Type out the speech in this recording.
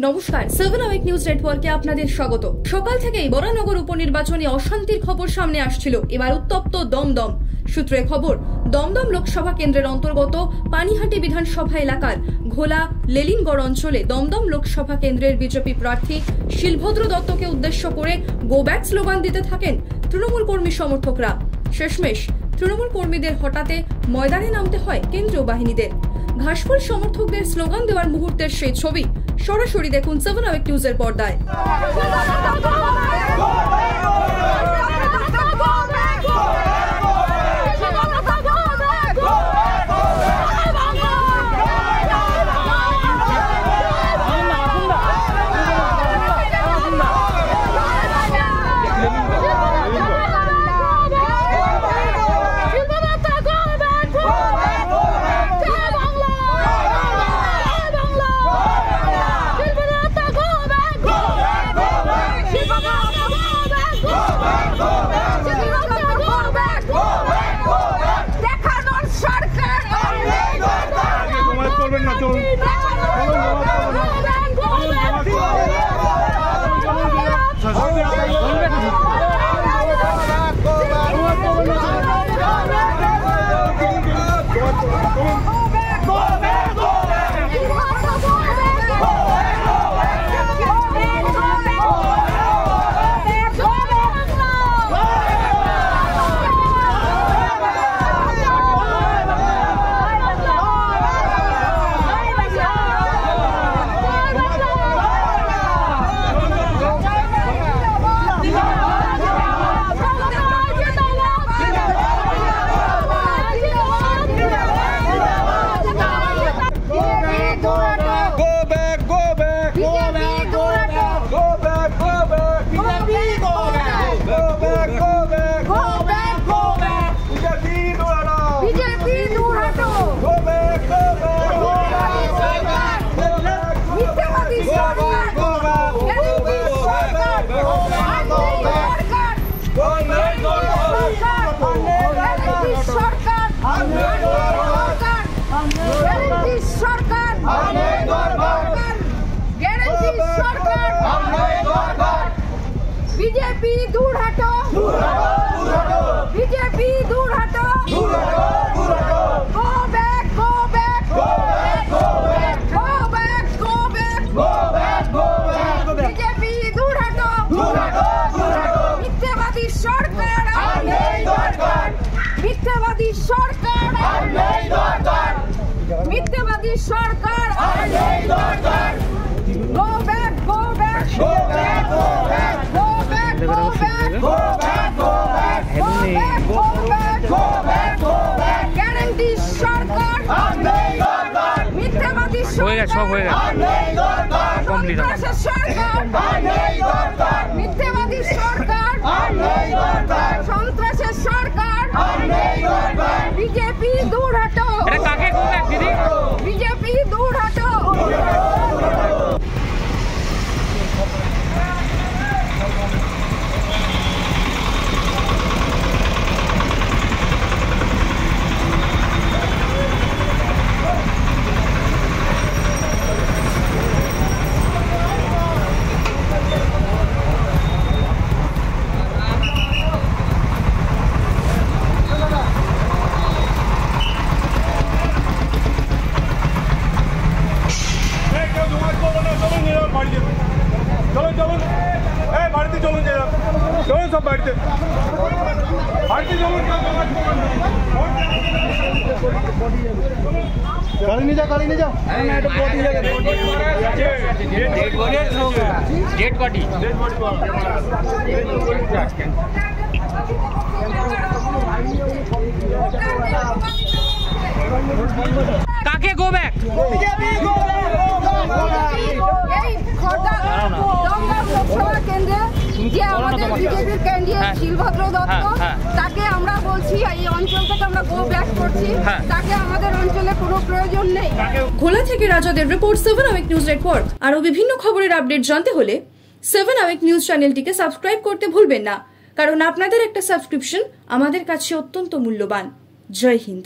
নমস্কার, 7 hour news নেটওয়ার্কে আপনাদের স্বাগত। সকাল থেকেই বরানগর উপনির্বাচনে অশান্তির খবর সামনে আসছিল। এবার উত্তপ্ত দমদম। সূত্রে খবর, দমদম লোকসভা কেন্দ্রের অন্তর্গত পানিহাটি বিধানসভা এলাকার ঘোলা লেলিনগড় অঞ্চলে দমদম লোকসভা কেন্দ্রের বিজেপি প্রার্থী শিলভদ্র দত্তকে উদ্দেশ্য করে গো ব্যাক স্লোগান দিতে থাকেন তৃণমূল কর্মী সমর্থকরা। শেষমেশ তৃণমূল কর্মীদের হঠাতে ময়দানে নামতে হয় কেন্দ্রীয় বাহিনীদের। ঘাসফুল সমর্থকদের স্লোগান দেওয়ার মুহূর্তের সেই ছবি সরাসরি দেখুন 7 আওয়ার নিউজের পর্দায়। बीजेपी दूर हटो, बीजेपी दूर हटो, go back, go back, go back, go back, go back, go back, go back, go back, BJP दूर हटो, मिथ्यावादी सरकार আর নেই দরকার, মিথ্যাবাদী সরকার আর নেই দরকার, মিথ্যাবাদী সরকার আর নেই দরকার, go back, go back, go back, go back, go back, go back, go back, go back, go back, go back, go back, go back, guarantee সরকার আর নেই দরকার, মিথ্যাবাদী সরকার আর নেই দরকার, সন্ত্রাসের সরকার আর নেই দরকার, মিথ্যাবাদী সরকার আর নেই দরকার, সন্ত্রাসের সরকার আর নেই দরকার, বিজেপি দূর হটো, এটা কাকে গো ব্যাক দিদি, বিজেপি দূর হটো। सब बैठते गाड़ी नहीं जा डेड बॉडी কাকে গো ব্যাক লোকসভা কেন্দ্রে যে আমাদের বিজেপির ক্যান্ডিডেট শিলভদ্র দত্ত, তাকে আমরা বলছি এই অঞ্চল থেকে আমরা গো ব্যাক করছি, তাকে আমাদের অঞ্চলে কোনো প্রয়োজন নেই। ঘোলা থেকে রাজাদের রিপোর্ট, 7 আওয়ার নিউজ নেটওয়ার্ক। আরো বিভিন্ন খবরের আপডেট জানতে হলে 7 আওয়ার নিউজ চ্যানেলটিকে সাবস্ক্রাইব করতে ভুলবেন না, কারণ আপনাদের একটা সাবস্ক্রিপশন আমাদের কাছে অত্যন্ত মূল্যবান। জয় হিন্দ।